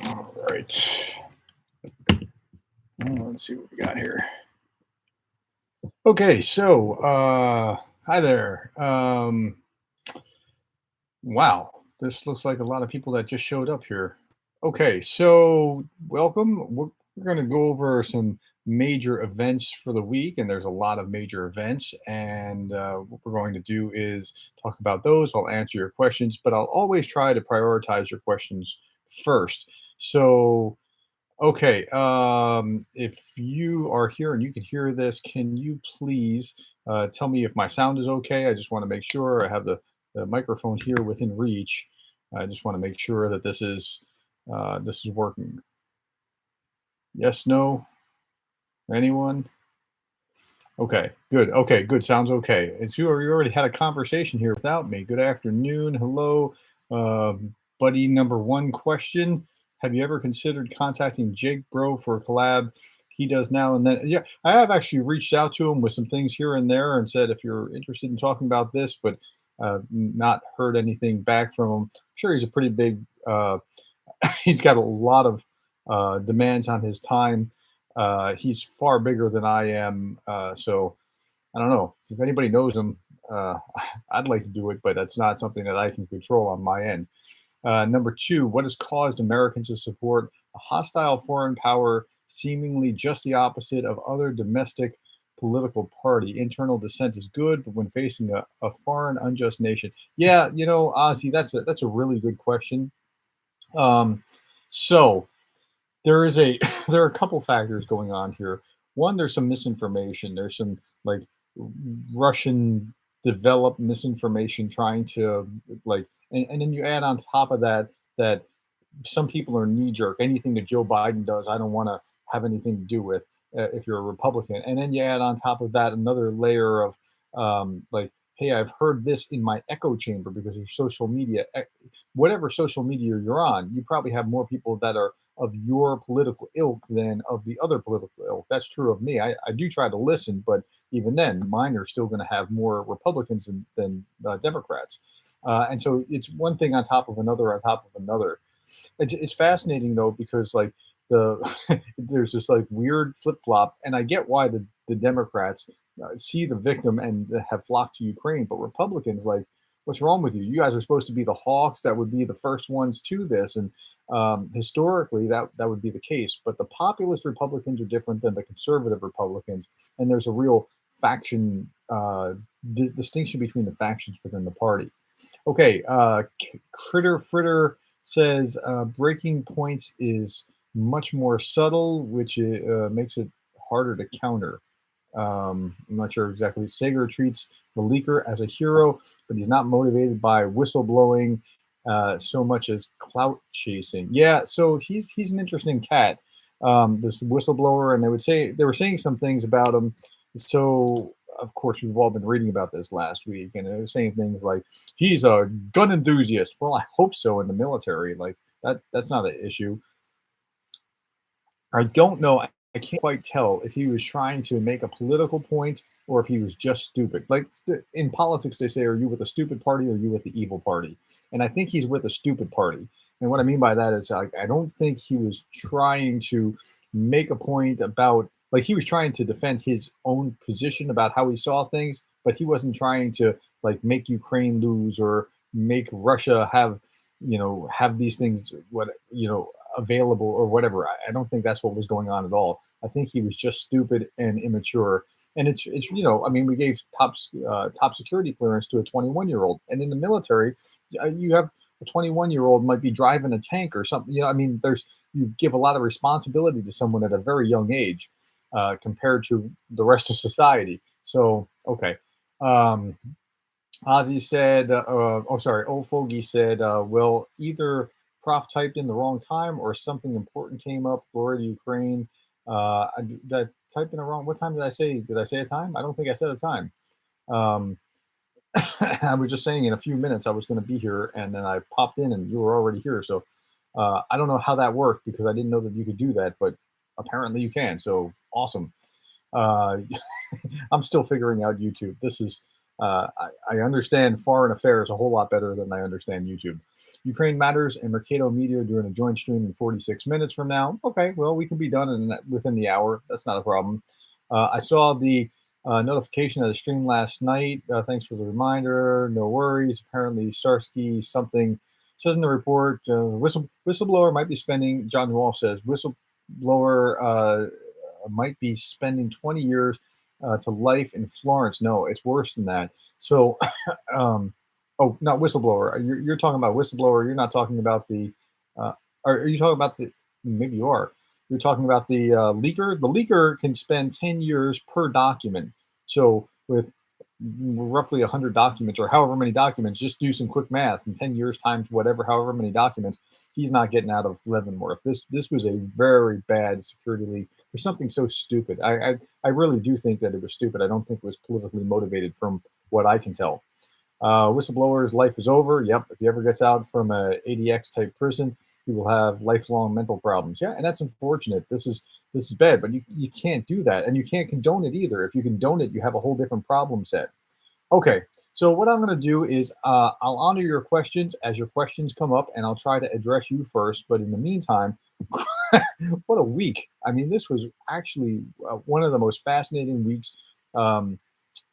All right. Let's see what we got here. Okay, so hi there. Wow, this looks like a lot of people that just showed up here. Okay, so welcome. We're going to go over some major events for the week, and there's a lot of major events. And what we're going to do is talk about those. I'll answer your questions, but I'll always try to prioritize your questions first. So, okay, if you are here and you can hear this, can you please tell me if my sound is okay? I just want to make sure I have the microphone here within reach. I just want to make sure that this is working. Yes, no, anyone? Okay, good. Okay, good. Sounds okay. It's you already had a conversation here without me. Good afternoon. Hello, uh, buddy. Number one question: have you ever considered contacting Jake Bro for a collab? He does now and then. Yeah, I have actually reached out to him with some things here and there and said if you're interested in talking about this, but not heard anything back from him. I'm sure he's a pretty big. He's got a lot of demands on his time. He's far bigger than I am, so I don't know if anybody knows him. Uh, I'd like to do it, but that's not something that I can control on my end. Number two, what has caused Americans to support a hostile foreign power, seemingly just the opposite of other domestic political party? Internal dissent is good, but when facing a foreign unjust nation, yeah, Ozzy, that's a really good question. Um, so there is a there are a couple factors going on here. One, there's some misinformation. There's some like Russian developed misinformation trying to and then you add on top of that some people are knee jerk. Anything that Joe Biden does, I don't want to have anything to do with if you're a Republican. And then you add on top of that another layer of hey, I've heard this in my echo chamber because of social media. Whatever social media you're on, you probably have more people that are of your political ilk than of the other political ilk. That's true of me. I do try to listen, but even then, mine are still going to have more Republicans than Democrats. And so it's one thing on top of another on top of another. It's fascinating though because like there's this like weird flip flop, and I get why the Democrats see the victim and have flocked to Ukraine, but Republicans like, what's wrong with you? You guys are supposed to be the hawks that would be the first ones to this, and historically that would be the case. But the populist Republicans are different than the conservative Republicans, and there's a real faction distinction between the factions within the party. Okay, Critter Fritter says breaking points is much more subtle, which makes it harder to counter. I'm not sure exactly. Sager treats the leaker as a hero, but he's not motivated by whistleblowing so much as clout chasing. Yeah, so he's an interesting cat, this whistleblower, and they were saying some things about him. So of course we've all been reading about this last week, and they were saying things like he's a gun enthusiast. Well, I hope so in the military. Like that's not an issue. I don't know. I can't quite tell if he was trying to make a political point or if he was just stupid. Like in politics, they say, "Are you with a stupid party or are you with the evil party?" And I think he's with a stupid party. And what I mean by that is, like, I don't think he was trying to make a point about, like, he was trying to defend his own position about how he saw things, but he wasn't trying to like make Ukraine lose or make Russia have these things available or whatever. I don't think that's what was going on at all. I think he was just stupid and immature. And it's I mean, we gave top security clearance to a 21-year-old, and in the military, you have a 21-year-old might be driving a tank or something. I mean, you give a lot of responsibility to someone at a very young age compared to the rest of society. So okay. Ozzy said, Old Fogey said, well, either Prof typed in the wrong time or something important came up. Glory to Ukraine. Did I type in the wrong? What time did I say? Did I say a time? I don't think I said a time. Um, I was just saying in a few minutes I was going to be here, and then I popped in and you were already here. So I don't know how that worked because I didn't know that you could do that, but apparently you can. So awesome. Uh, I'm still figuring out YouTube. This is I understand foreign affairs a whole lot better than I understand YouTube. Ukraine Matters and Mercado Media are doing a joint stream in 46 minutes from now. Okay, well, we can be done within the hour. That's not a problem. I saw the notification of the stream last night. Thanks for the reminder. No worries. Apparently, Starsky something says in the report, whistleblower might be spending, John Wall says, whistleblower might be spending 20 years to life in Florence. No, it's worse than that. So, oh, not whistleblower. You're talking about whistleblower. You're not talking about the, are you talking about the, maybe you are. You're talking about the leaker. The leaker can spend 10 years per document. So with roughly 100 documents or however many documents, just do some quick math, in 10 years times whatever, however many documents, he's not getting out of Leavenworth. This was a very bad security leak for something so stupid. I really do think that it was stupid. I don't think it was politically motivated from what I can tell. Whistleblower's life is over. Yep. If he ever gets out from a ADX type prison, he will have lifelong mental problems. Yeah, and that's unfortunate. This is bad, but you can't do that, and you can't condone it either. If you condone it, you have a whole different problem set. Okay, so what I'm going to do is I'll honor your questions as your questions come up, and I'll try to address you first. But in the meantime, what a week! I mean, this was actually one of the most fascinating weeks.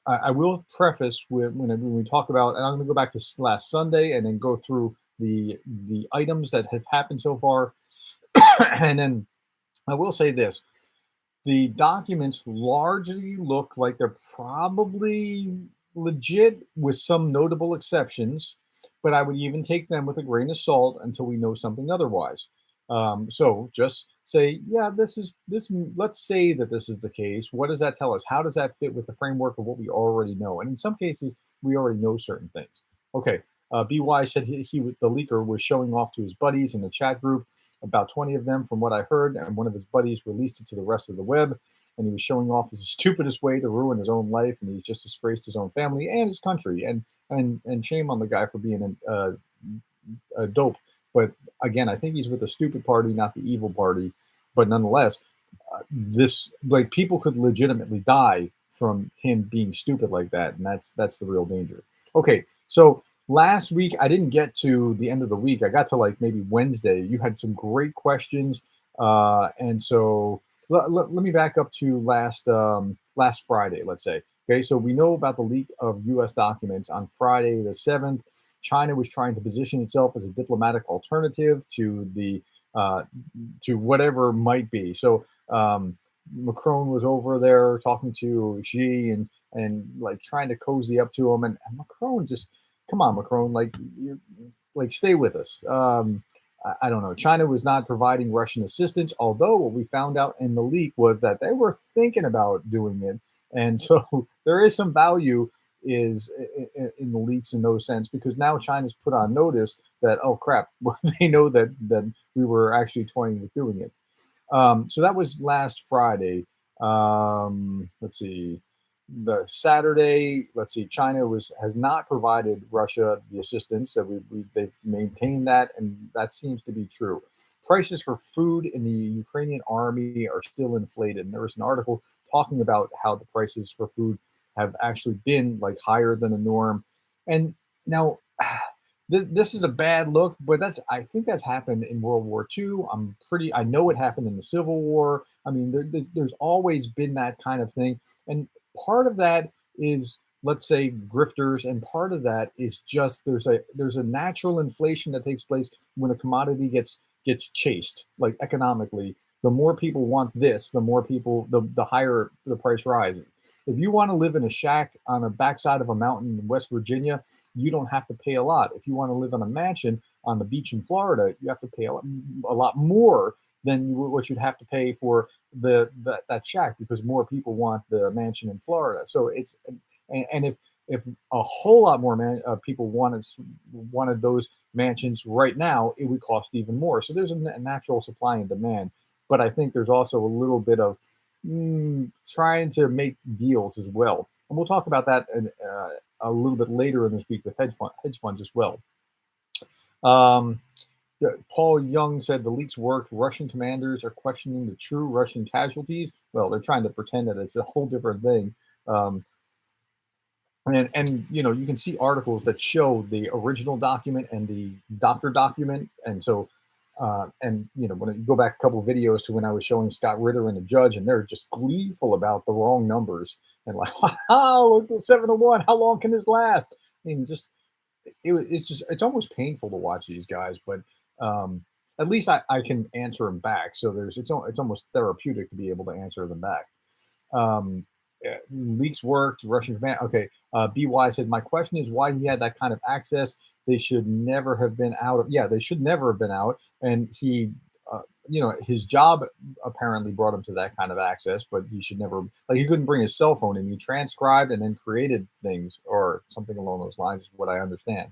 I will preface when we talk about, and I'm going to go back to last Sunday and then go through the items that have happened so far, and then I will say this: the documents largely look like they're probably legit, with some notable exceptions, but I would even take them with a grain of salt until we know something otherwise. So just say, yeah, this. Let's say that this is the case. What does that tell us? How does that fit with the framework of what we already know? And in some cases, we already know certain things. Okay. BY said the leaker was showing off to his buddies in the chat group, about 20 of them from what I heard, and one of his buddies released it to the rest of the web, and he was showing off as the stupidest way to ruin his own life, and he's just disgraced his own family and his country, and shame on the guy for being a dope. But again, I think he's with the stupid party, not the evil party. But nonetheless, this, like, people could legitimately die from him being stupid like that, and that's the real danger. Okay, so last week I didn't get to the end of the week. I got to like maybe Wednesday. You had some great questions, and so let me back up to last Friday, let's say. Okay, so we know about the leak of U.S. documents on Friday the 7th. China was trying to position itself as a diplomatic alternative to the to whatever might be. So Macron was over there talking to Xi and like trying to cozy up to him, and Macron just, come on, Macron, like, you, like, stay with us. I don't know. China was not providing Russian assistance, although what we found out in the leak was that they were thinking about doing it. And so there is some value is in the leaks in no sense, because now China's put on notice that, oh crap, they know that we were actually toying with doing it. So that was last Friday. Let's see, the Saturday. Let's see, China has not provided Russia the assistance that they've maintained that, and that seems to be true. Prices for food in the Ukrainian army are still inflated. And there was an article talking about how the prices for food have actually been like higher than a norm. And now this is a bad look, but I think that's happened in World War II. I know it happened in the Civil War. I mean, there's always been that kind of thing. And part of that is, let's say, grifters, and part of that is just there's a natural inflation that takes place when a commodity gets chased, like economically. The more people want this, the more people, the higher the price rises. If you want to live in a shack on the backside of a mountain in West Virginia, you don't have to pay a lot. If you want to live in a mansion on the beach in Florida, you have to pay a lot more than what you'd have to pay for that shack, because more people want the mansion in Florida. So it's, and if a whole lot more people wanted those mansions right now, it would cost even more. So there's a natural supply and demand. But I think there's also a little bit of trying to make deals as well. And we'll talk about that a little bit later in this week with hedge funds as well. Paul Young said the leaks worked. Russian commanders are questioning the true Russian casualties. Well, they're trying to pretend that it's a whole different thing. And you can see articles that show the original document and the doctor document. And so and when you go back a couple of videos to when I was showing Scott Ritter and the judge, and they're just gleeful about the wrong numbers and like, oh, look at 7-1, how long can this last? I mean, just it's almost painful to watch these guys, but at least I can answer them back. So it's almost therapeutic to be able to answer them back. Leaks worked. Russian command. Okay. BY said, my question is why he had that kind of access. They should never have been out. Yeah, they should never have been out. And he, his job apparently brought him to that kind of access, but he should never, like, he couldn't bring his cell phone in. He transcribed and then created things or something along those lines, is what I understand.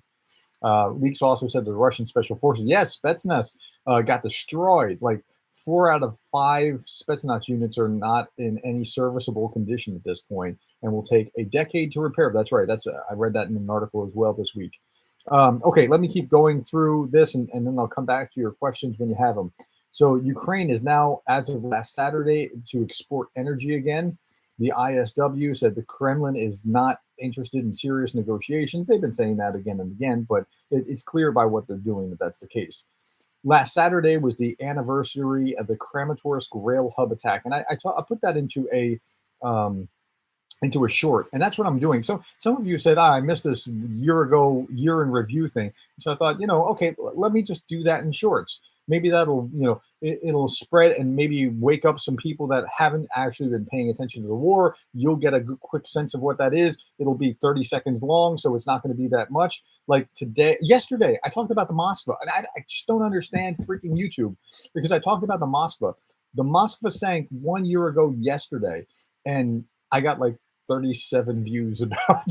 Leaks also said the Russian special forces, yes, Spetsnaz got destroyed. Like 4 out of 5 Spetsnaz units are not in any serviceable condition at this point, and will take a decade to repair. That's right. I read that in an article as well this week. Okay, let me keep going through this, and then I'll come back to your questions when you have them. So Ukraine is now, as of last Saturday, to export energy again. The ISW said the Kremlin is not interested in serious negotiations. They've been saying that again and again, but it's clear by what they're doing that that's the case. Last Saturday was the anniversary of the Kramatorsk rail hub attack, and I put that into a short, and that's what I'm doing. So some of you said, I missed this year in review thing. So I thought, okay, let me just do that in shorts. Maybe that'll, it'll spread and maybe wake up some people that haven't actually been paying attention to the war. You'll get a good, quick sense of what that is. It'll be 30 seconds long, so it's not going to be that much. Like yesterday, I talked about the Moskva, and I just don't understand freaking YouTube, because I talked about the Moskva. The Moskva sank 1 year ago yesterday, and I got like 37 views about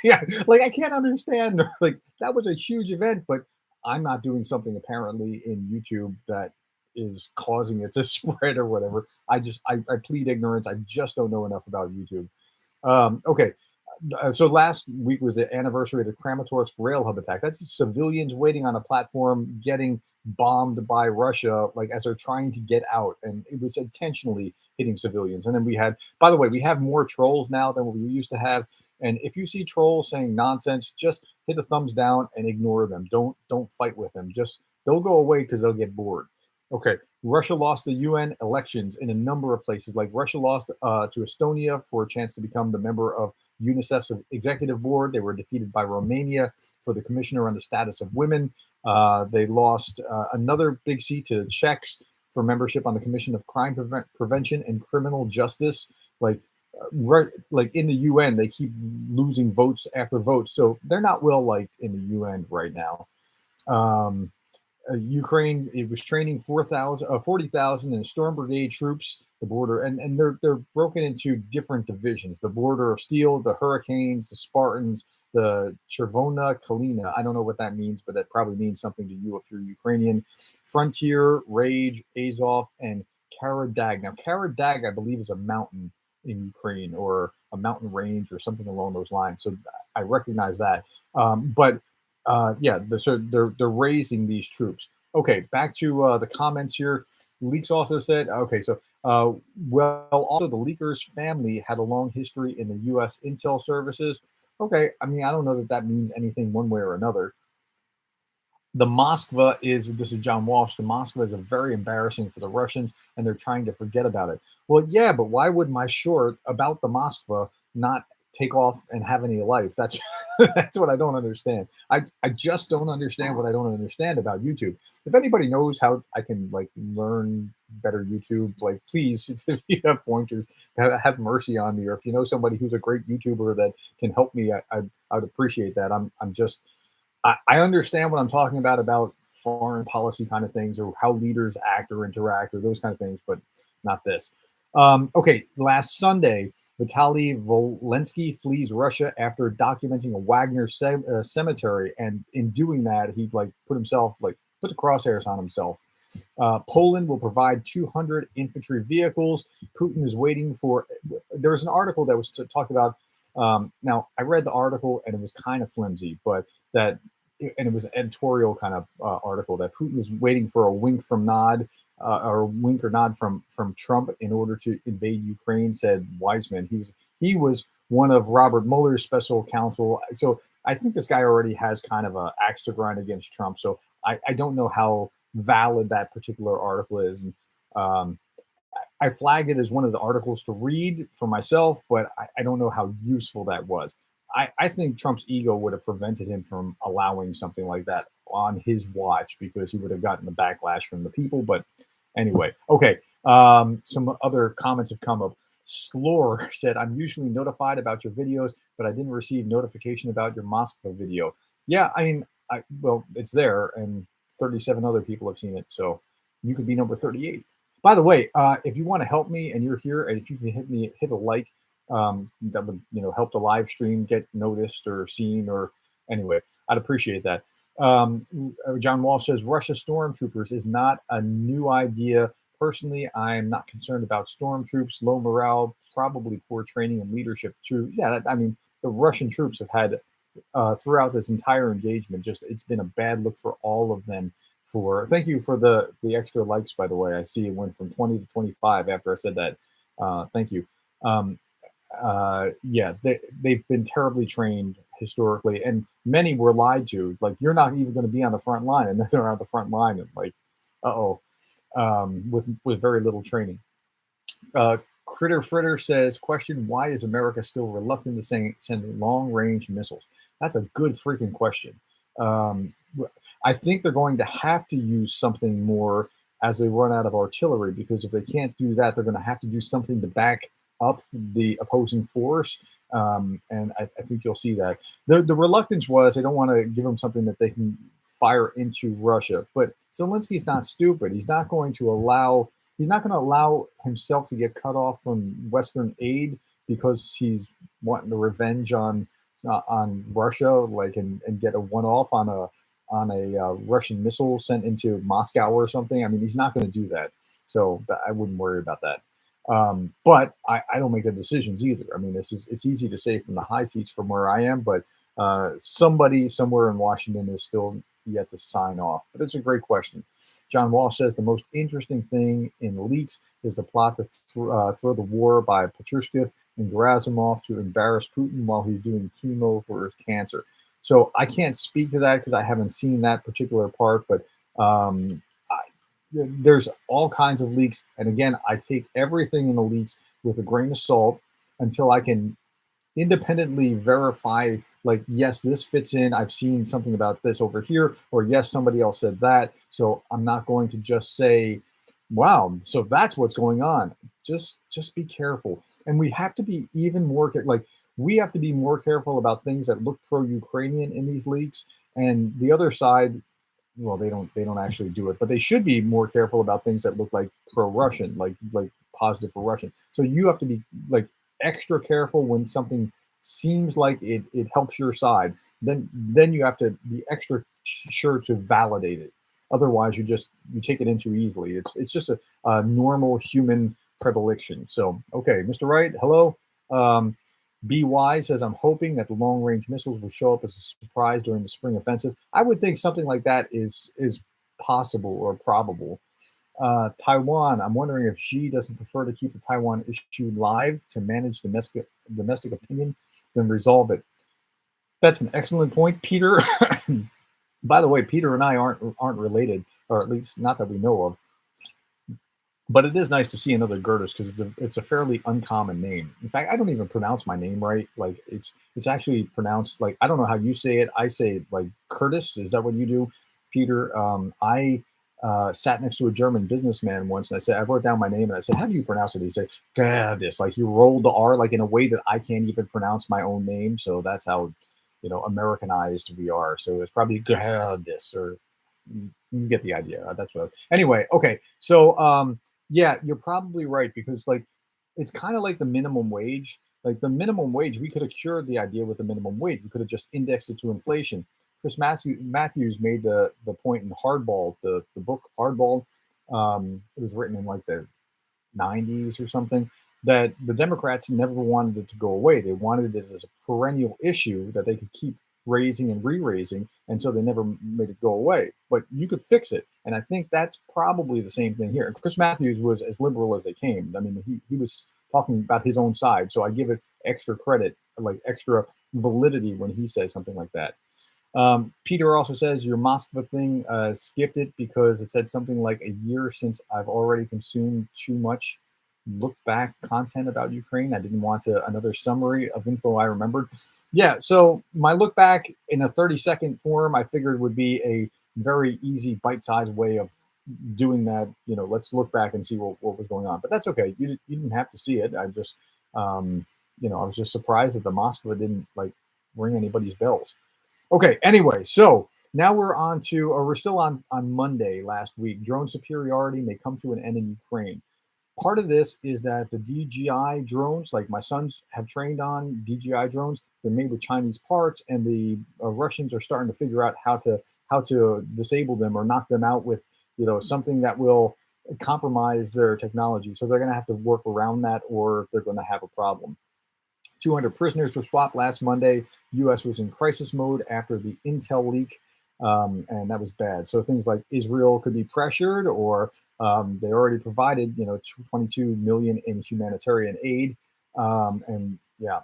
yeah, like I can't understand. Like, that was a huge event, but I'm not doing something apparently in YouTube that is causing it to spread or whatever. I plead ignorance. I just don't know enough about YouTube. Okay. So last week was the anniversary of the Kramatorsk rail hub attack. That's civilians waiting on a platform getting bombed by Russia, like as they're trying to get out, and it was intentionally hitting civilians. And then by the way, we have more trolls now than we used to have. And if you see trolls saying nonsense, just hit a thumbs down and ignore them. Don't fight with them. Just they'll go away because they'll get bored. Okay, Russia lost the UN elections in a number of places. Like Russia lost to Estonia for a chance to become the member of UNICEF's executive board. They were defeated by Romania for the commissioner on the status of women. They lost another big seat to Czechs for membership on the Commission of Crime Prevention and Criminal Justice. Like in the UN, they keep losing votes after votes, so they're not well liked in the UN right now. Ukraine, it was training 40,000 in Storm Brigade troops, the border, and they're broken into different divisions: the Border of Steel, the Hurricanes, the Spartans, the Chervona Kalina. I don't know what that means, but that probably means something to you if you're Ukrainian. Frontier, Rage, Azov, and Karadag. Now, Karadag, I believe, is a mountain in Ukraine, or a mountain range or something along those lines. So I recognize that. But yeah, so they're raising these troops. Okay, back to the comments here. Leaks also said, okay, so well, also the leaker's family had a long history in the U.S. intel services. Okay, I mean, I don't know that that means anything one way or another. The Moskva this is John Walsh, the Moskva is very embarrassing for the Russians, and they're trying to forget about it. Well, yeah, but why would my short about the Moskva not take off and have any life? That's that's what I don't understand. I just don't understand what I don't understand about YouTube. If anybody knows how I can like learn better YouTube, like please, if you have pointers, have mercy on me. Or if you know somebody who's a great YouTuber that can help me, I'd appreciate that. I understand what I'm talking about foreign policy kind of things, or how leaders act or interact, or those kind of things, but not this. Okay, last Sunday, Vitaly Volensky flees Russia after documenting a Wagner cemetery, and in doing that, he put the crosshairs on himself. Poland will provide 200 infantry vehicles. Putin is waiting for. There was an article that was talked about. Now, I read the article and it was kind of flimsy, but and it was an editorial kind of article that Putin was waiting for a wink from nod, or a wink or nod from Trump in order to invade Ukraine, said Wiseman. He was one of Robert Mueller's special counsel. So I think this guy already has kind of a axe to grind against Trump. So I don't know how valid that particular article is. And um, I flagged it as one of the articles to read for myself, but I don't know how useful that was. I think Trump's ego would have prevented him from allowing something like that on his watch because he would have gotten the backlash from the people. But anyway, okay. Some other comments have come up. Slore said, I'm usually notified about your videos, but I didn't receive notification about your Moscow video. Yeah, I mean, well, it's there, and 37 other people have seen it. So you could be number 38. By the way, if you want to help me and you're here, and if you can hit a like, that would help the live stream get noticed or seen, or anyway, I'd appreciate that. John Walsh says Russia stormtroopers is not a new idea. Personally, I'm not concerned about stormtroops. Low morale, probably poor training and leadership. True. Yeah, I mean, the Russian troops have had throughout this entire engagement, just it's been a bad look for all of them. Thank you for the extra likes, by the way. I see it went from 20 to 25 after I said that. Thank you. Um, yeah, they've been terribly trained historically, and many were lied to. Like, you're not even going to be on the front line, and then they're on the front line, and like, with very little training. Critter Fritter says, question, why is America still reluctant to send long-range missiles? That's a good freaking question. I think they're going to have to use something more as they run out of artillery, because if they can't do that, they're going to have to do something to back up the opposing force. And I think you'll see that. The reluctance was they don't want to give them something that they can fire into Russia. But Zelensky's not stupid. He's not going to allow himself to get cut off from Western aid because he's wanting the revenge on Russia, like, and get a one-off on a Russian missile sent into Moscow or something. I mean, he's not going to do that. So I wouldn't worry about that. But I don't make the decisions either. I mean, it's easy to say from the high seats from where I am, but somebody somewhere in Washington is still yet to sign off. But it's a great question. John Walsh says the most interesting thing in the leaks is the plot to throw the war by Patrushev and Gerasimov to embarrass Putin while he's doing chemo for his cancer. So I can't speak to that because I haven't seen that particular part, but there's all kinds of leaks. And again, I take everything in the leaks with a grain of salt until I can independently verify, like, yes, this fits in. I've seen something about this over here, or yes, somebody else said that. So I'm not going to just say, wow, so that's what's going on. Just be careful. And we have to be even more we have to be more careful about things that look pro-Ukrainian in these leaks. And the other side, well, they don't actually do it, but they should be more careful about things that look like pro-Russian, like positive for Russian. So you have to be like extra careful when something seems like it helps your side. Then you have to be extra sure to validate it. Otherwise, you take it in too easily. It's just a normal human predilection. So, okay, Mr. Wright, hello. BY says, I'm hoping that the long-range missiles will show up as a surprise during the spring offensive. I would think something like that is possible or probable. Taiwan, I'm wondering if Xi doesn't prefer to keep the Taiwan issue live to manage domestic opinion than resolve it. That's an excellent point, Peter. By the way, Peter and I aren't related, or at least not that we know of. But it is nice to see another Gerdes because it's a fairly uncommon name. In fact, I don't even pronounce my name right. Like, it's actually pronounced, like, I don't know how you say it. I say it like Curtis. Is that what you do, Peter? I sat next to a German businessman once, and I wrote down my name, and I said, how do you pronounce it? He said, Gerdes. Like, he rolled the R like in a way that I can't even pronounce my own name. So that's how Americanized we are. So it's probably Gerdes, or you get the idea. That's what. Anyway, okay. So yeah, you're probably right, because like it's kind of like the minimum wage. Like the minimum wage, we could have cured the idea with the minimum wage. We could have just indexed it to inflation. Chris Matthews made the point in Hardball, the book Hardball. It was written in like the 90s or something, that the Democrats never wanted it to go away. They wanted it as a perennial issue that they could keep raising and re-raising, and so they never made it go away. But you could fix it, and I think that's probably the same thing here. And Chris Matthews was as liberal as they came. I mean, he was talking about his own side. So I give it extra credit, like extra validity when he says something like that. Peter also says your Moskva thing, skipped it because it said something like a year since I've already consumed too much look back content about Ukraine. I didn't want another summary of info I remembered. Yeah, so my look back in a 30-second form, I figured would be a very easy bite-sized way of doing that. Let's look back and see what was going on. But that's okay. You didn't have to see it. I just, I was just surprised that the Moskva didn't like ring anybody's bells. Okay, anyway, so now we're still on Monday last week. Drone superiority may come to an end in Ukraine. Part of this is that the DJI drones, like my sons have trained on DJI drones, they're made with Chinese parts, and the Russians are starting to figure out how to disable them or knock them out with something that will compromise their technology. So they're going to have to work around that, or they're going to have a problem. 200 prisoners were swapped last Monday. U.S. was in crisis mode after the intel leak, and that was bad. So things like Israel could be pressured, or they already provided, 22 million in humanitarian aid. And yeah,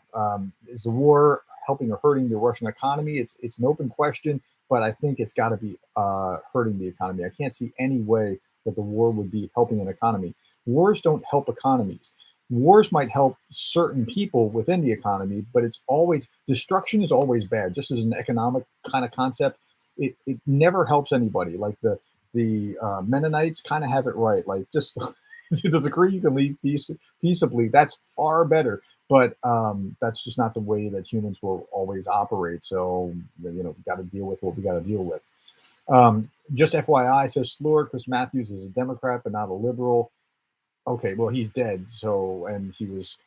is the war helping or hurting the Russian economy? It's an open question, but I think it's got to be hurting the economy. I can't see any way that the war would be helping an economy. Wars don't help economies. Wars might help certain people within the economy, but destruction is always bad. Just as an economic kind of concept, it never helps anybody. Like the Mennonites kind of have it right. Like just to the degree you can leave peaceably, that's far better. But that's just not the way that humans will always operate. So we got to deal with what we got to deal with. Just FYI, says Slur, Chris Matthews is a Democrat but not a liberal. Okay, well, he's dead. So, and he was,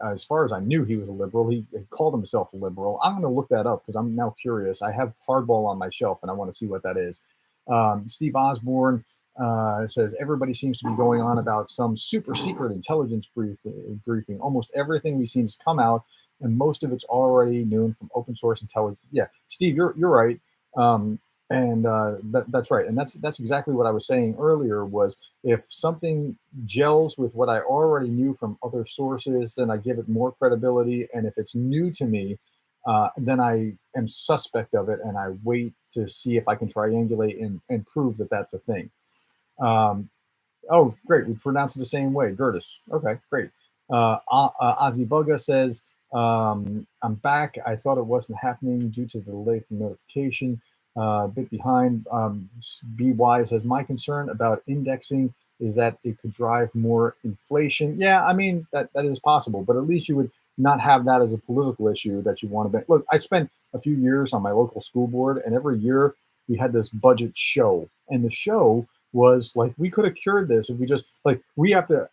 as far as I knew, he was a liberal. He called himself a liberal. I'm going to look that up because I'm now curious. I have Hardball on my shelf and I want to see what that is. Steve Osborne says everybody seems to be going on about some super secret intelligence briefing. Almost everything we've seen has come out, and most of it's already known from open source intelligence. Yeah, Steve, you're right. And that's right, and that's exactly what I was saying earlier. Was if something gels with what I already knew from other sources, then I give it more credibility. And if it's new to me, then I am suspect of it, and I wait to see if I can triangulate and prove that that's a thing. Oh, great, we pronounce it the same way, Gerdes. Okay, great. Ozzy Bugga says, I'm back. I thought it wasn't happening due to the delay from notification. A bit behind. BY says, my concern about indexing is that it could drive more inflation. Yeah, I mean, that is possible, but at least you would not have that as a political issue that you want to Look, I spent a few years on my local school board, and every year we had this budget show, and the show was like, we could have cured this if we just like we have to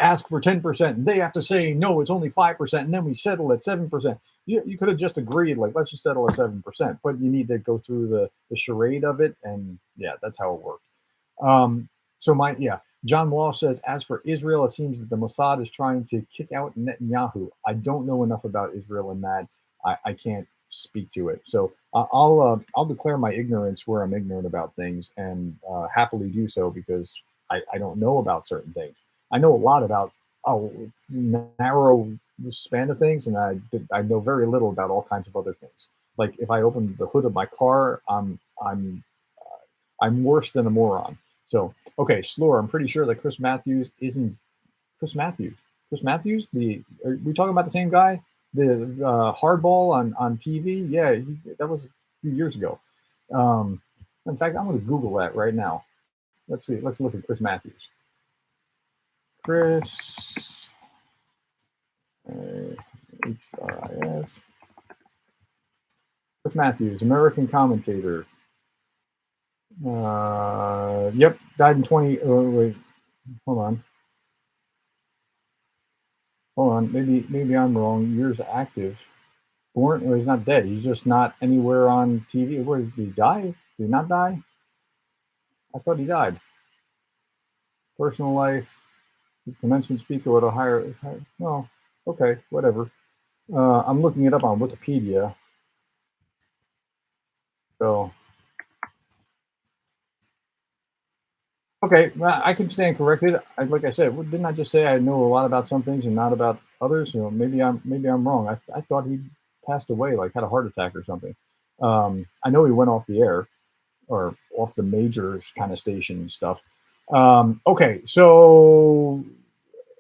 ask for 10%, and they have to say no, it's only 5%, and then we settle at 7%. You could have just agreed, like, let's just settle at 7%, but you need to go through the charade of it, and yeah, that's how it worked. John Walsh says, as for Israel, it seems that the Mossad is trying to kick out Netanyahu. I don't know enough about Israel in that. I can't speak to it. So I'll declare my ignorance where I'm ignorant about things, and happily do so, because I don't know about certain things. I know a lot about narrow span of things, and I know very little about all kinds of other things. Like if I open the hood of my car, I'm worse than a moron. So okay, Slur, I'm pretty sure that Chris Matthews isn't Chris Matthews. Chris Matthews, are we talking about the same guy? The hardball on TV? Yeah, that was a few years ago. In fact, I'm going to Google that right now. Let's see. Let's look at Chris Matthews. Chris HRIS. Chris Matthews, American commentator. Yep, died in 20. Wait, hold on. Maybe I'm wrong. Years active. Born, or he's not dead. He's just not anywhere on TV. Where did he die? Did he not die? I thought he died. Personal life. His commencement speaker at Ohio. No, okay, whatever. I'm looking it up on Wikipedia. So, Okay, well, I can stand corrected. Like I said, didn't I just say I know a lot about some things and not about others? You know, maybe I'm wrong. I thought he passed away, like had a heart attack or something. I know he went off the air or off the major kind of station and stuff. Okay, so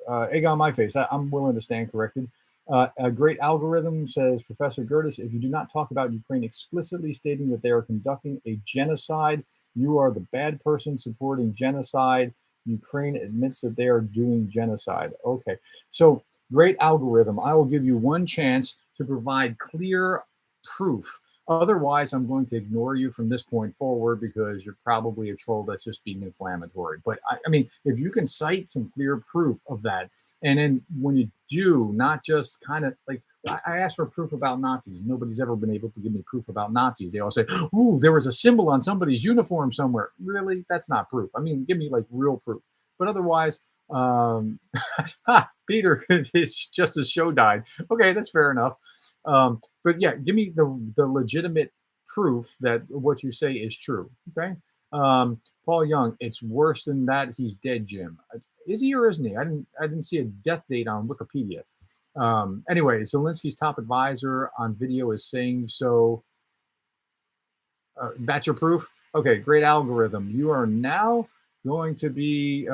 egg on my face. I'm willing to stand corrected. A great algorithm says, Professor Gerdes, if you do not talk about Ukraine explicitly stating that they are conducting a genocide, you are the bad person supporting genocide. Ukraine admits that they are doing genocide. Okay, so great algorithm. I will give you one chance to provide clear proof. Otherwise, I'm going to ignore you from this point forward because you're probably a troll that's just being inflammatory. But I mean, if you can cite some clear proof of that, and then when you do, not just kind of like I asked for proof about Nazis. Nobody's ever been able to give me proof about Nazis. They all say, "Ooh, there was a symbol on somebody's uniform somewhere." Really, that's not proof. I mean, give me like real proof. But otherwise, Peter, it's just a show died. Okay, that's fair enough. But yeah, give me the legitimate proof that what you say is true. Okay. Paul Young, it's worse than that. He's dead, Jim. Is he or isn't he? I didn't see a death date on Wikipedia. Anyway, Zelensky's top advisor on video is saying so. That's your proof. Okay, great algorithm. You are now going to be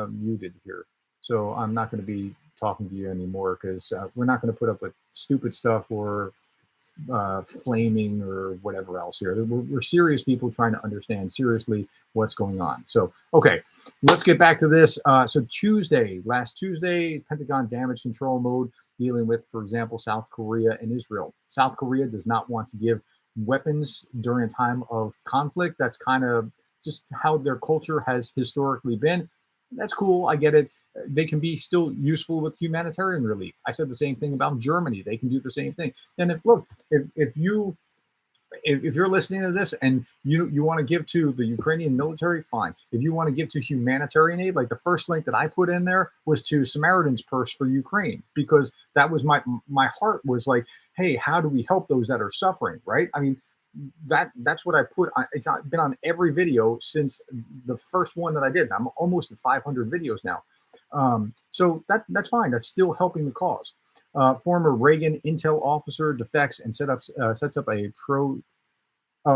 muted here, so I'm not going to be talking to you anymore because we're not going to put up with stupid stuff or flaming or whatever else here. We're serious people trying to understand seriously what's going on. So, okay, let's get back to this. So last Tuesday, Pentagon damage control mode dealing with, for example, South Korea and Israel. South Korea does not want to give weapons during a time of conflict. That's kind of just how their culture has historically been. That's cool. I get it. They can be still useful with humanitarian relief. I said the same thing about Germany. They can do the same thing. And if you're listening to this and you want to give to the Ukrainian military, fine. If you want to give to humanitarian aid, like the first link that I put in there was to Samaritan's Purse for Ukraine, because that was my heart was like, hey, how do we help those that are suffering, right? I mean, that's what I put on. It's been on every video since the first one that I did. I'm almost at 500 videos now. So that's fine. That's still helping the cause. Former Reagan intel officer defects and sets up a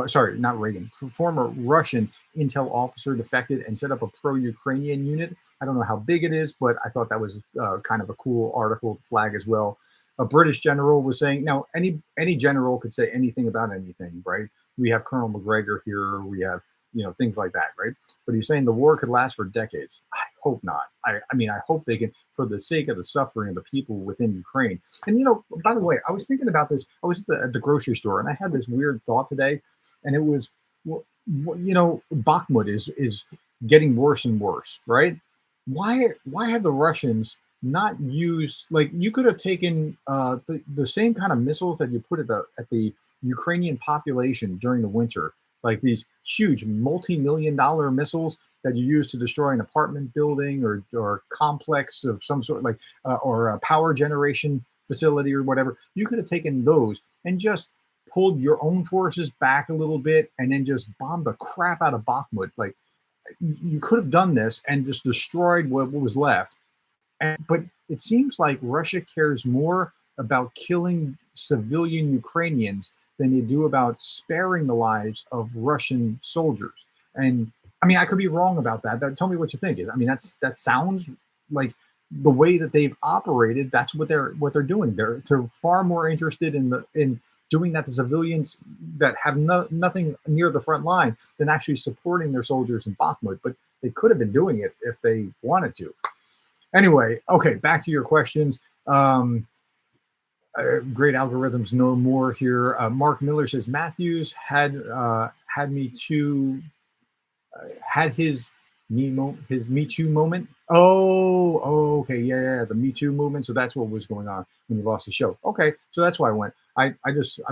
sorry, not Reagan. Former Russian intel officer defected and set up a pro-Ukrainian unit. I don't know how big it is, but I thought that was kind of a cool article to flag as well. A British general was saying, now any general could say anything about anything, right? We have Colonel McGregor here. We have things like that, right? But he's saying the war could last for decades. I hope not. I mean, I hope they can, for the sake of the suffering of the people within Ukraine. And by the way, I was thinking about this. I was at the grocery store and I had this weird thought today, and it was, Bakhmut is getting worse and worse, right? Why have the Russians not used, like, you could have taken the same kind of missiles that you put at the Ukrainian population during the winter, like these huge multi-million-dollar missiles that you use to destroy an apartment building or complex of some sort, like or a power generation facility or whatever. You could have taken those and just pulled your own forces back a little bit and then just bombed the crap out of Bakhmut. Like, you could have done this and just destroyed what was left. But it seems like Russia cares more about killing civilian Ukrainians than they do about sparing the lives of Russian soldiers. And I mean, I could be wrong about that. Tell me what you think. I mean, that sounds like the way that they've operated. That's what they're doing. They're far more interested in doing that to civilians that have nothing near the front line than actually supporting their soldiers in Bakhmut. But they could have been doing it if they wanted to. Anyway, okay, back to your questions. Great algorithms, no more here. Mark Miller says Matthews had me too. Had his Me Too moment. Oh, okay, yeah, the Me Too movement. So that's what was going on when he lost the show. Okay, so that's why I went. I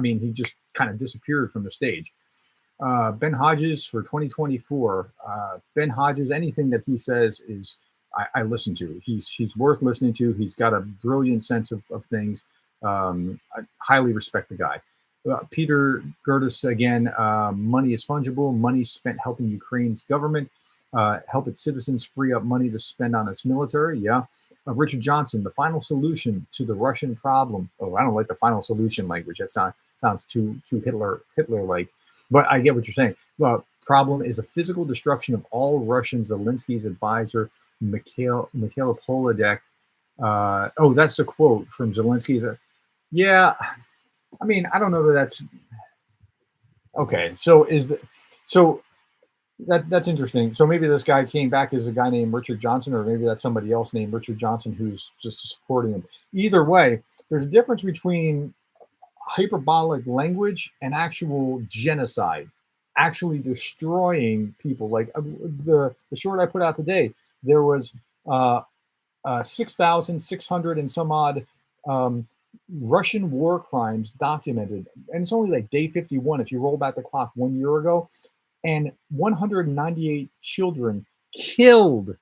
mean, he just kind of disappeared from the stage. Ben Hodges for 2024. Ben Hodges, anything that he says is I listen to. He's worth listening to. He's got a brilliant sense of things. I highly respect the guy. Peter Gerdes again. Money is fungible. Money spent helping Ukraine's government. help its citizens free up money to spend on its military. Yeah. Richard Johnson, the final solution to the Russian problem. Oh, I don't like the final solution language. That sounds too Hitler like. But I get what you're saying. The problem is a physical destruction of all Russians. Zelensky's advisor, Mikhail Polodek. Oh, that's the quote from Zelensky's. Yeah, I mean, I don't know that that's okay. So that's interesting. So maybe this guy came back as a guy named Richard Johnson, or maybe that's somebody else named Richard Johnson who's just supporting him. Either way, there's a difference between hyperbolic language and actual genocide, actually destroying people. Like the short I put out today, there was 6,600 and some odd um, Russian war crimes documented, and it's only like day 51 if you roll back the clock 1 year ago, and 198 children killed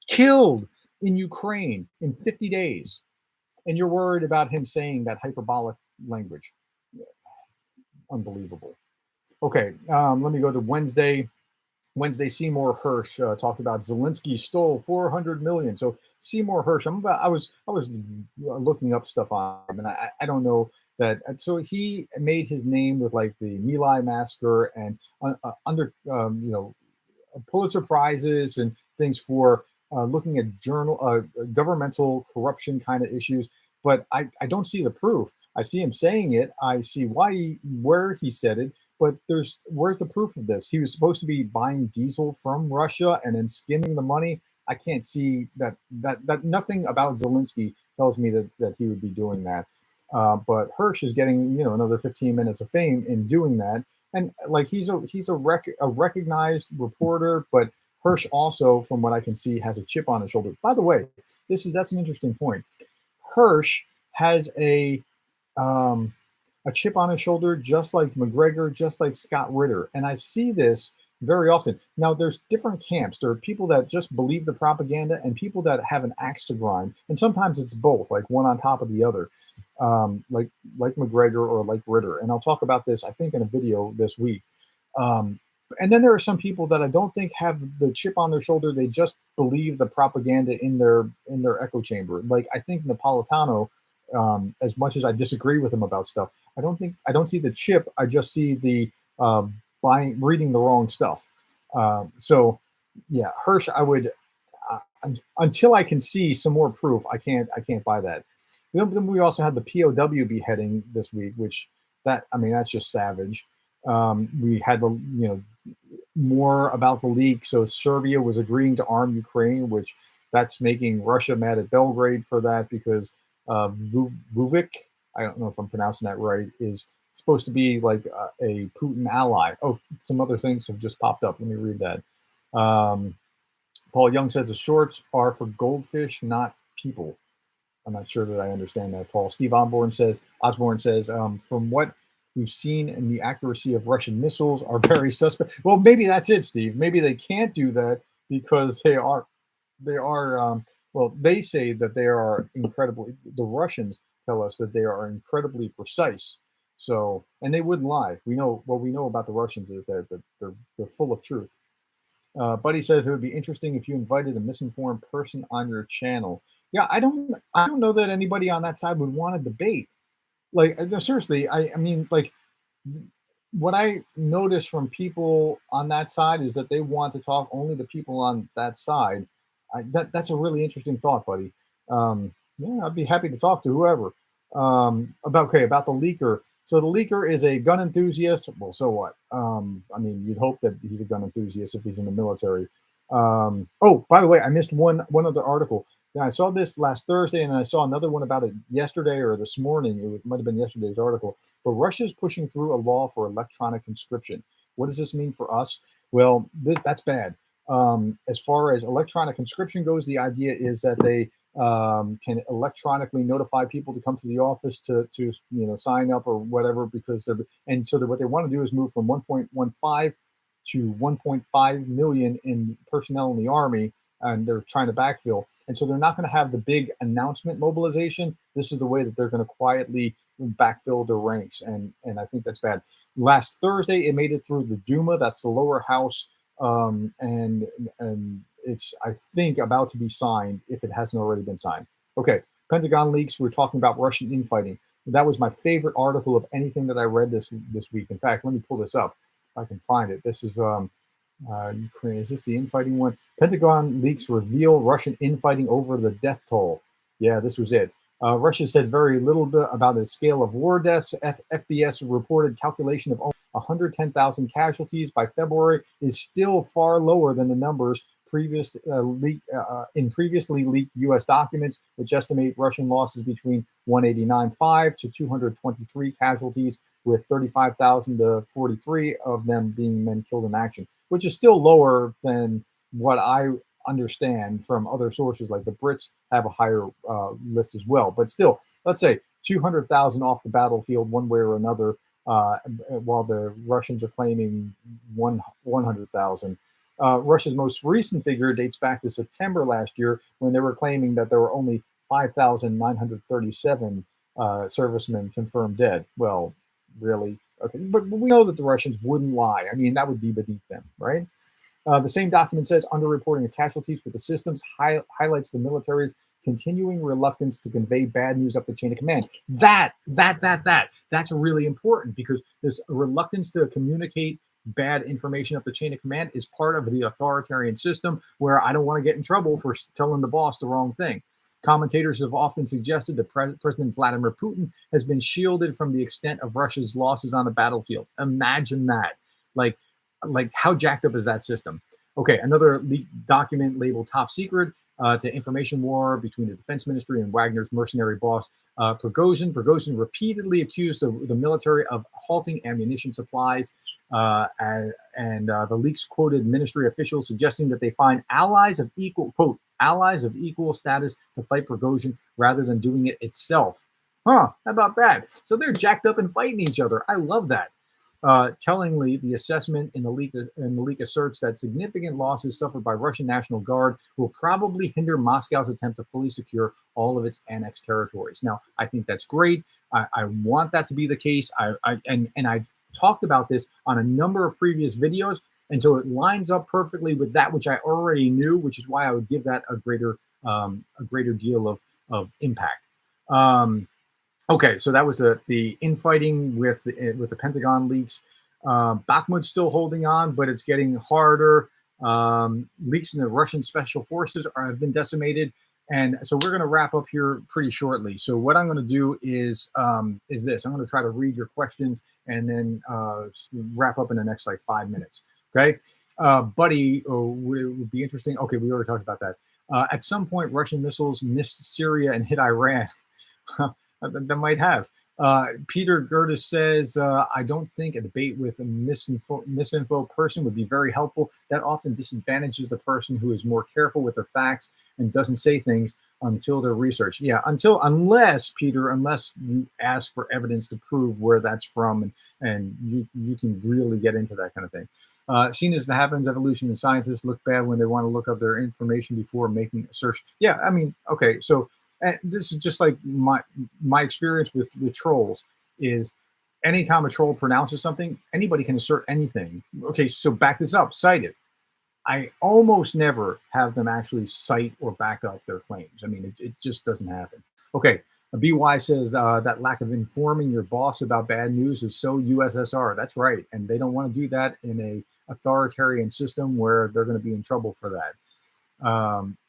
in Ukraine in 50 days. And you're worried about him saying that hyperbolic language. Unbelievable. Okay, let me go to Wednesday. Seymour Hersh talked about Zelensky stole 400 million. So Seymour Hersh, I was looking up stuff on him, and I don't know that. So he made his name with like the My Lai massacre and under Pulitzer prizes and things for looking at governmental corruption kind of issues. But I don't see the proof. I see him saying it. I see where he said it. But where's the proof of this? He was supposed to be buying diesel from Russia and then skimming the money. I can't see that nothing about Zelensky tells me that he would be doing that. But Hersh is getting another 15 minutes of fame in doing that, and like he's a recognized reporter. But Hersh also, from what I can see, has a chip on his shoulder. By the way, that's an interesting point. Hersh has a chip on his shoulder, just like McGregor, just like Scott Ritter. And I see this very often. Now, there's different camps. There are people that just believe the propaganda and people that have an axe to grind. And sometimes it's both, like one on top of the other, like McGregor or like Ritter. And I'll talk about this, I think, in a video this week. And then there are some people that I don't think have the chip on their shoulder. They just believe the propaganda in their echo chamber. Like I think Napolitano, as much as I disagree with him about stuff, I don't see the chip. I just see the reading the wrong stuff. So yeah, Hersh, I would until I can see some more proof, I can't buy that. Then we also had the POW beheading this week, which that's just savage. We had more about the leak. So Serbia was agreeing to arm Ukraine, which that's making Russia mad at Belgrade for that, because Vucic, I don't know if I'm pronouncing that right, is supposed to be like a Putin ally. Oh, some other things have just popped up. Let me read that. Paul Young says the shorts are for goldfish, not people. I'm not sure that I understand that, Paul. Steve Osborne says, from what we've seen, and the accuracy of Russian missiles are very suspect. Well, maybe that's it, Steve. Maybe they can't do that because they say that they are incredibly, the Russians tell us that they are incredibly precise. So, and they wouldn't lie. What we know about the Russians is that they're full of truth. Buddy says it would be interesting if you invited a misinformed person on your channel. Yeah, I don't know that anybody on that side would want to debate. Like, no, seriously, I mean, like, what I notice from people on that side is that they want to talk only to people on that side. That's a really interesting thought, buddy. Yeah, I'd be happy to talk to whoever about the leaker. So the leaker is a gun enthusiast. Well, so what? I mean, you'd hope that he's a gun enthusiast if he's in the military. Oh, by the way, I missed one other article. Yeah, I saw this last Thursday, and I saw another one about it yesterday or this morning. It might have been yesterday's article. But Russia's pushing through a law for electronic conscription. What does this mean for us? Well, that's bad. As far as electronic conscription goes, the idea is that they can electronically notify people to come to the office to sign up or whatever, because what they want to do is move from 1.15 to 1.5 million in personnel in the army, and they're trying to backfill. And so they're not going to have the big announcement mobilization. This is the way that they're going to quietly backfill their ranks, and I think that's bad. Last Thursday, it made it through the Duma. That's the lower house and it's, I think, about to be signed if it hasn't already been signed. Okay, Pentagon leaks. We're talking about Russian infighting. That was my favorite article of anything that I read this week. In fact, let me pull this up if I can find it. This is Ukraine. Is this the infighting one? Pentagon leaks reveal Russian infighting over the death toll. Yeah, this was it. Russia said very little bit about the scale of war deaths. FBS reported calculation of only 110,000 casualties by February is still far lower than the numbers in previously leaked U.S. documents, which estimate Russian losses between 189.5 to 223 casualties, with 35,000 to 43 of them being men killed in action, which is still lower than what I understand from other sources. Like the Brits have a higher list as well, but still, let's say 200,000 off the battlefield one way or another, while the Russians are claiming 100,000. Russia's most recent figure dates back to September last year, when they were claiming that there were only 5,937 servicemen confirmed dead. Well, really? Okay, but we know that the Russians wouldn't lie. I mean, that would be beneath them, right? The same document says underreporting of casualties with the systems highlights the military's continuing reluctance to convey bad news up the chain of command. That's really important, because this reluctance to communicate bad information up the chain of command is part of the authoritarian system, where I don't want to get in trouble for telling the boss the wrong thing. Commentators have often suggested that President Vladimir Putin has been shielded from the extent of Russia's losses on the battlefield. Imagine that. Like how jacked up is that system? Okay, another leaked document labeled top secret to information war between the defense ministry and Wagner's mercenary boss, Prigozhin. Prigozhin repeatedly accused the military of halting ammunition supplies, and the leaks quoted ministry officials suggesting that they find allies of equal, quote, allies of equal status to fight Prigozhin rather than doing it itself. How about that? So they're jacked up and fighting each other. I love that. Tellingly, the assessment in the leak asserts that significant losses suffered by Russian National Guard will probably hinder Moscow's attempt to fully secure all of its annexed territories. Now, I think that's great. I want that to be the case. And I've talked about this on a number of previous videos, and so it lines up perfectly with that which I already knew, which is why I would give that a greater deal of impact. Okay, so that was the infighting with the Pentagon leaks. Bakhmut's still holding on, but it's getting harder. Leaks in the Russian special forces have been decimated, and so we're going to wrap up here pretty shortly. So what I'm going to do is this: I'm going to try to read your questions and then wrap up in the next like 5 minutes. Okay, Buddy, would be interesting. Okay, we already talked about that. At some point, Russian missiles missed Syria and hit Iran. That might have. Peter Gerdes says, I don't think a debate with a misinfo person would be very helpful. That often disadvantages the person who is more careful with their facts and doesn't say things until they're researched. Yeah, unless you ask for evidence to prove where that's from, and you can really get into that kind of thing. Seen as it happens, evolution and scientists look bad when they want to look up their information before making assertions. Yeah, I mean, okay, so and this is just like my experience with trolls is anytime a troll pronounces something, anybody can assert anything. Okay, so back this up, cite it. I almost never have them actually cite or back up their claims. I mean, it just doesn't happen. Okay, BY says that lack of informing your boss about bad news is so USSR. That's right, and they don't want to do that in a authoritarian system where they're going to be in trouble for that.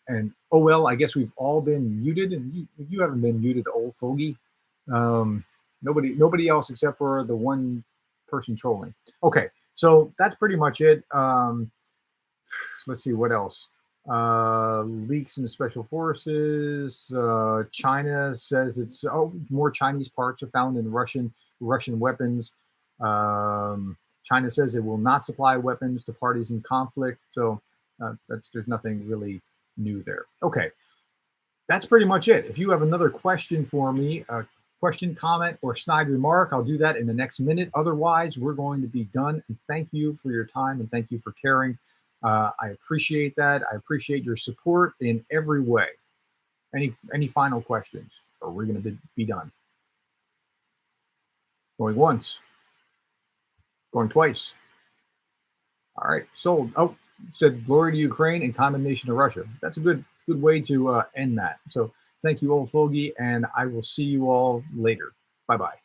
And oh well, I guess we've all been muted, and you haven't been muted, old fogey. Nobody else except for the one person trolling. Okay, so that's pretty much it. Let's see what else. Leaks in the special forces. China says it's more Chinese parts are found in Russian weapons. China says it will not supply weapons to parties in conflict. So there's nothing really new there. Okay, that's pretty much it. If you have another question for me, a question, comment, or snide remark, I'll do that in the next minute. Otherwise, we're going to be done. And thank you for your time, and thank you for caring. I appreciate that. I appreciate your support in every way. Any final questions, or we're going to be done? Going once. Going twice. All right, sold. Oh, said glory to Ukraine and condemnation to Russia. That's a good way to end that. So thank you, old fogey, and I will see you all later. Bye bye.